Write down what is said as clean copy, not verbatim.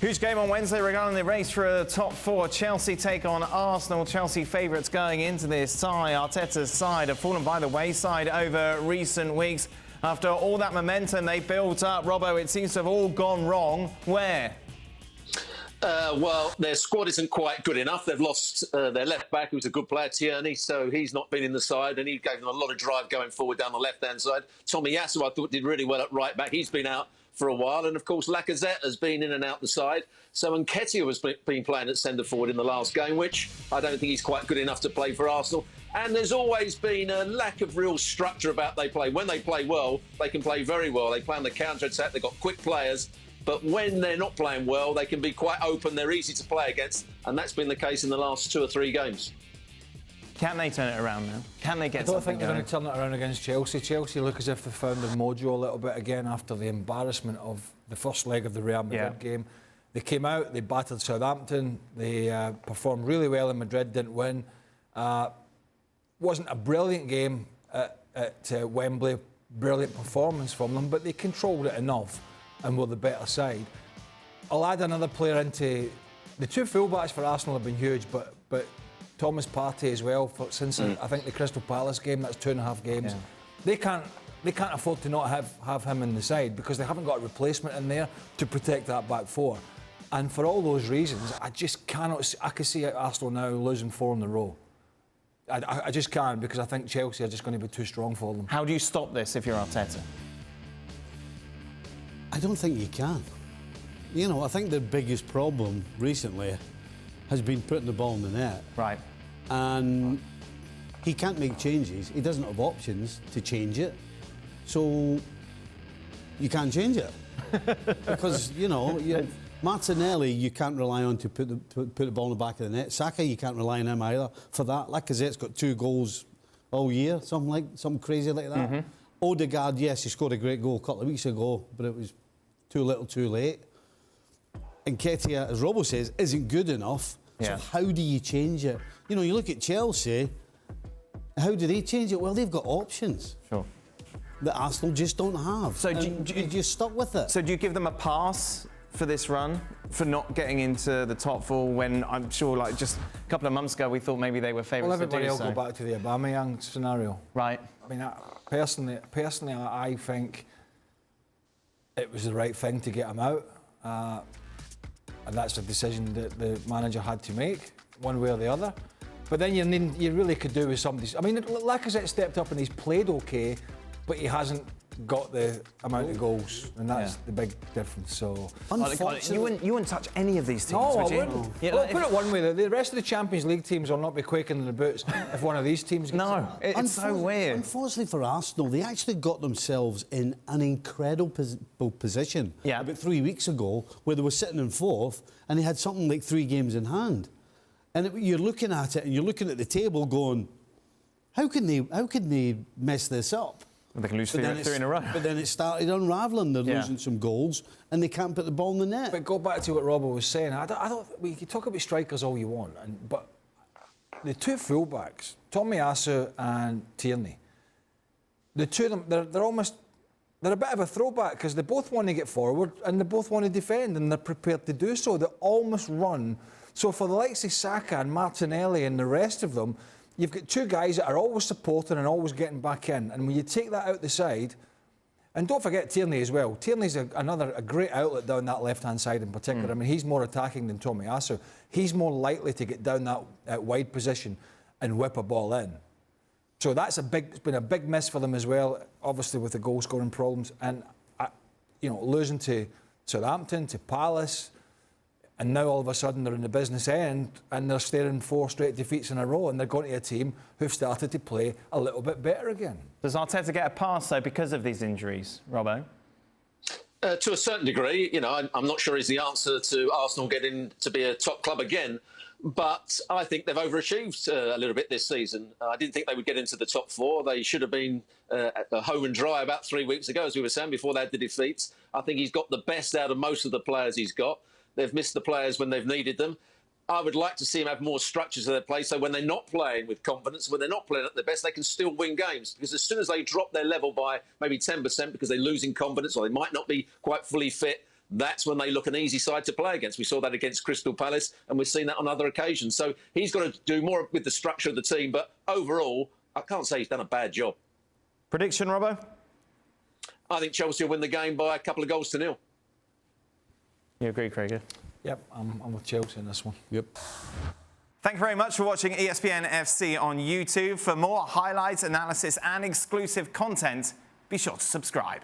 Huge game on Wednesday regarding the race for a top four. Chelsea take on Arsenal. Chelsea favourites going into this tie. Arteta's side have fallen by the wayside over recent weeks. After all that momentum they built up, Robbo, it seems to have all gone wrong. Where? Well, their squad isn't quite good enough. They've lost their left back, who's a good player, Tierney, so he's not been in the side, and he gave them a lot of drive going forward down the left-hand side. Tommy Yasu, I thought, did really well at right back. He's been out for a while, and of course Lacazette has been in and out the side. So Nketiah has been playing at centre forward in the last game, which I don't think he's quite good enough to play for Arsenal. And there's always been a lack of real structure about they play. When they play well, they can play very well. They play on the counter-attack. They've got quick players. But when they're not playing well, they can be quite open. They're easy to play against. And that's been the case in the last 2 or 3 games. Can they turn it around now? Can they get something going? I don't think they're going to turn it around against Chelsea. Chelsea look as if they found their mojo a little bit again after the embarrassment of the first leg of the Real Madrid game. They came out, they battered Southampton, they performed really well in Madrid, didn't win. Wasn't a brilliant game at Wembley, brilliant performance from them, but they controlled it enough and were the better side. I'll add another player into... The 2 fullbacks for Arsenal have been huge, but Thomas Partey as well, since I think the Crystal Palace game, that's 2.5 games. Yeah. They can't afford to not have him in the side because they haven't got a replacement in there to protect that back four. And for all those reasons, I just cannot... I can see Arsenal now losing 4 in a row. I just can't, because I think Chelsea are just going to be too strong for them. How do you stop this if you're Arteta? I don't think you can. You know, I think the biggest problem recently has been putting the ball in the net. Right. And he can't make changes. He doesn't have options to change it. So you can't change it. Because, you know, Martinelli you can't rely on to put the ball in the back of the net. Saka, you can't rely on him either for that. Lacazette's got 2 goals all year, something crazy like that. Mm-hmm. Odegaard, yes, he scored a great goal a couple of weeks ago, but it was too little, too late. And Nketiah, as Robbo says, isn't good enough. Yeah. So how do you change it? You know, you look at Chelsea, how do they change it? Well, they've got options. Sure. That Arsenal just don't have. So do you just stuck with it? So do you give them a pass for this run, for not getting into the top 4 when I'm sure, like, just a couple of months ago we thought maybe they were favourites to do so? Well, everybody will go back to the Aubameyang scenario. Right. I mean, personally, I think it was the right thing to get him out. And that's a decision that the manager had to make, one way or the other. But then you really could do with somebody... I mean, Lacazette stepped up and he's played OK, but he hasn't got the amount of goals, and that's the big difference. So, unfortunately, you wouldn't touch any of these teams, no, would you? I wouldn't. Yeah, well, put it one way: the rest of the Champions League teams will not be quaking in the boots if one of these teams gets it. It's so weird. Unfortunately for Arsenal, they actually got themselves in an incredible position about 3 weeks ago, where they were sitting in 4th, and they had something like 3 games in hand. And you're looking at it, and you're looking at the table, going, "How can they mess this up?" They can lose 3 in a row. But then it started unravelling. They're losing some goals, and they can't put the ball in the net. But go back to what Robbo was saying. I don't. We can talk about strikers all you want, but the 2 fullbacks, Tommy Yasu and Tierney, the 2 of them, they're a bit of a throwback because they both want to get forward and they both want to defend, and they're prepared to do so. They almost run. So for the likes of Saka and Martinelli and the rest of them, you've got 2 guys that are always supporting and always getting back in. And when you take that out the side, and don't forget Tierney as well. Tierney's a great outlet down that left-hand side in particular. I mean, he's more attacking than Tommy Yasu. He's more likely to get down that wide position and whip a ball in. So it's been a big miss for them as well, obviously with the goal-scoring problems. And, losing to Southampton, to Palace, and now all of a sudden they're in the business end and they're staring 4 straight defeats in a row, and they're going to a team who've started to play a little bit better again. Does Arteta get a pass, though, because of these injuries, Robbo? To a certain degree, I'm not sure he's the answer to Arsenal getting to be a top club again, but I think they've overachieved a little bit this season. I didn't think they would get into the top 4. They should have been at the home and dry about 3 weeks ago, as we were saying, before they had the defeats. I think he's got the best out of most of the players he's got. They've missed the players when they've needed them. I would like to see them have more structure to their play, so when they're not playing with confidence, when they're not playing at their best, they can still win games. Because as soon as they drop their level by maybe 10% because they're losing confidence or they might not be quite fully fit, that's when they look an easy side to play against. We saw that against Crystal Palace, and we've seen that on other occasions. So he's got to do more with the structure of the team. But overall, I can't say he's done a bad job. Prediction, Robbo? I think Chelsea will win the game by a couple of goals to nil. You agree, Craig? Yep, I'm with Chelsea in this one. Yep. Thank you very much for watching ESPN FC on YouTube. For more highlights, analysis and exclusive content, be sure to subscribe.